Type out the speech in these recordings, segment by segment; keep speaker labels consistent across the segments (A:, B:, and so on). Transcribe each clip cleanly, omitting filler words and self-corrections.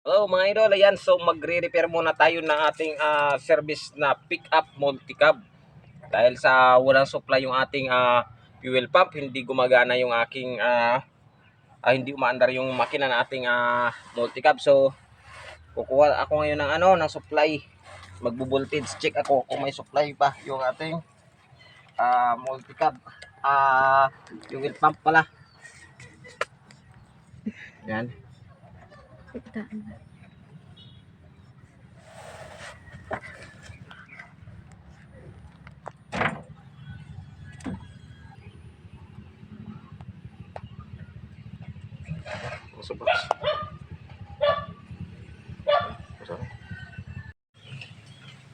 A: Hello mga idol, ayan, so magre-repair muna tayo ng ating service na pick-up multi-cab. Dahil sa walang supply yung ating fuel pump, hindi gumagana yung aking hindi umaandar yung makina ng ating multi-cab. So kukuha ako ngayon ng ng supply. Magbo-voltage check ako kung may supply pa yung ating multi-cab. Fuel pump pala. Yan.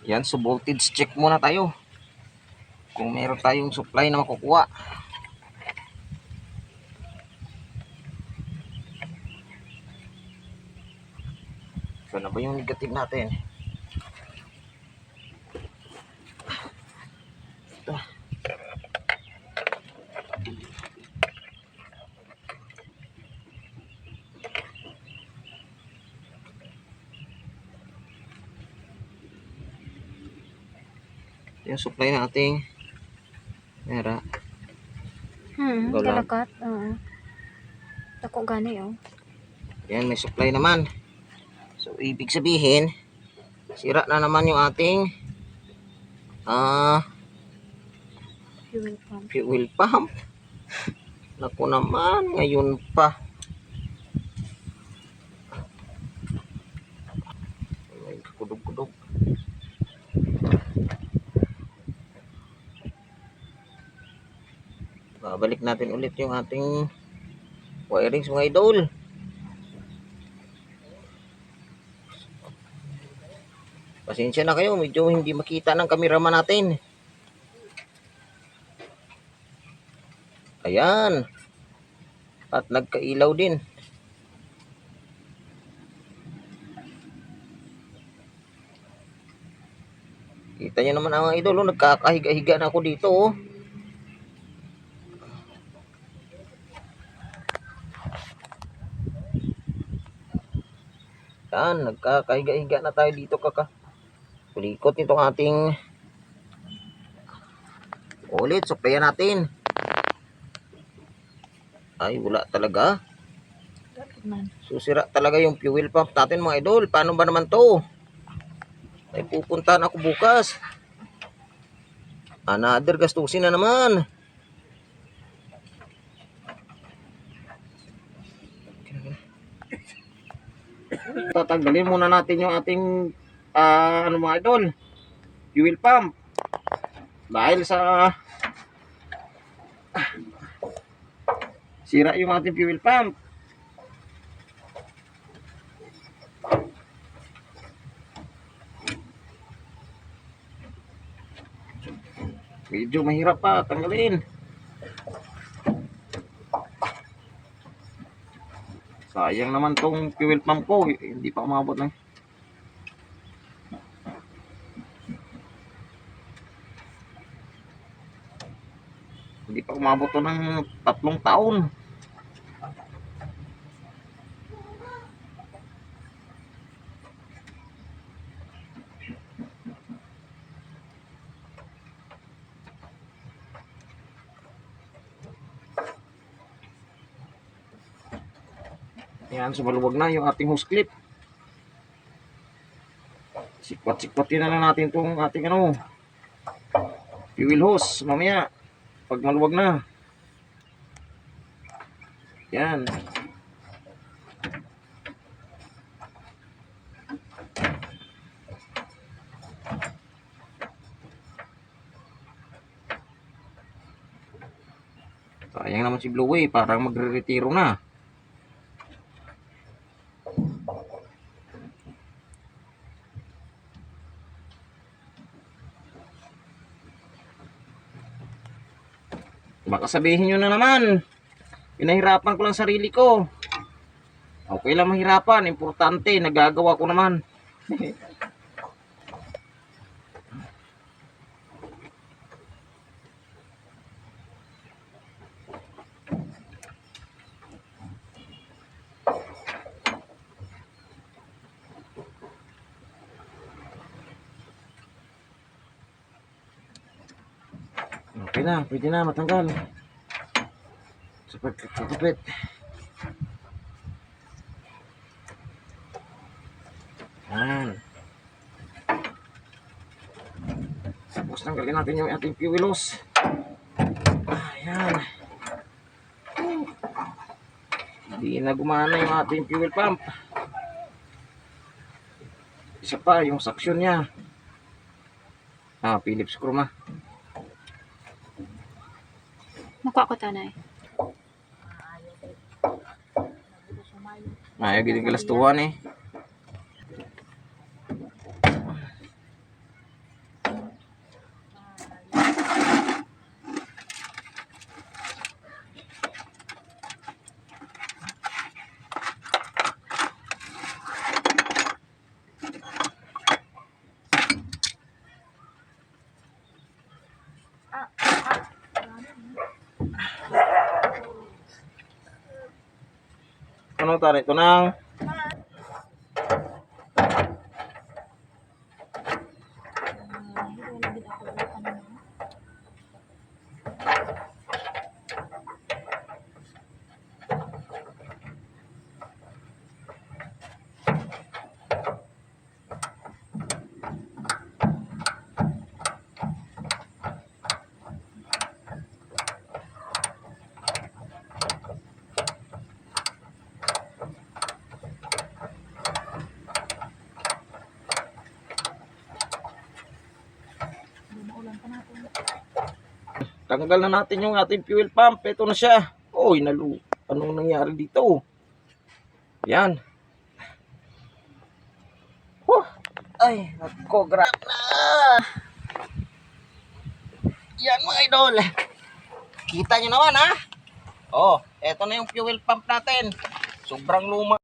A: Yan, so voltage check muna tayo. Kung meron tayong supply na makukuha. So na ba yung negative natin? Ito. Yung supply nating mera.
B: Dalakat. Oo. Tako gani oh.
A: Yan, may supply naman. So ibig sabihin, sira na naman yung ating fuel pump. Naku naman, ngayon pa. May kudog-kudog. Babalik natin ulit yung ating wirings mga idol. Pasensya na kayo, medyo hindi makita ng cameraman natin. Ayan. At nagkailaw din. Kita nyo naman ang idol, oh, nagkakahiga-higa na ako dito. Oh. Yan, nagkakahiga-higa na tayo dito kulikot nitong ating ulit, supplyan natin. Ay, wala talaga. Susira talaga yung fuel pump natin mga idol. Paano ba naman to? Ay, pupuntahan ako bukas. Another gastusin na naman. Tatanggalin muna natin yung ating mga idol, fuel pump. Dahil sa sira yung ating fuel pump. Medyo mahirap pa tanggalin. Sayang naman tong fuel pump ko, hindi pa umabot ng to ng 3 taon. Yan, so maluwag na yung ating hose clip. Sikwat-sikwatin na lang natin itong ating fuel hose mamaya pag maluwag na. Yan. Sayang naman si Blue Way, parang magre-retiro na. Baka sabihin nyo na naman, pinahirapan ko lang sarili ko. Okay lang mahirapan, importante, nagagawa ko naman. Okay na, pwede na matanggal. Sa pagkakapit. Yan. Tapos tanggalin natin yung ating fuel hose. Ayan. Hindi na gumana yung ating fuel pump. Isa pa, yung suction niya. Phillips screw ma.
B: Mukha ko tanay.
A: Ayaw giling kalastuhan eh. Ano tayo ito nang tanggal na natin yung ating fuel pump. Ito na siya. Oy, anong nangyari dito? Yan. Ay, nako, grab na. Yan mga idol. Kita nyo naman ha. Oh, eto na yung fuel pump natin. Sobrang luma.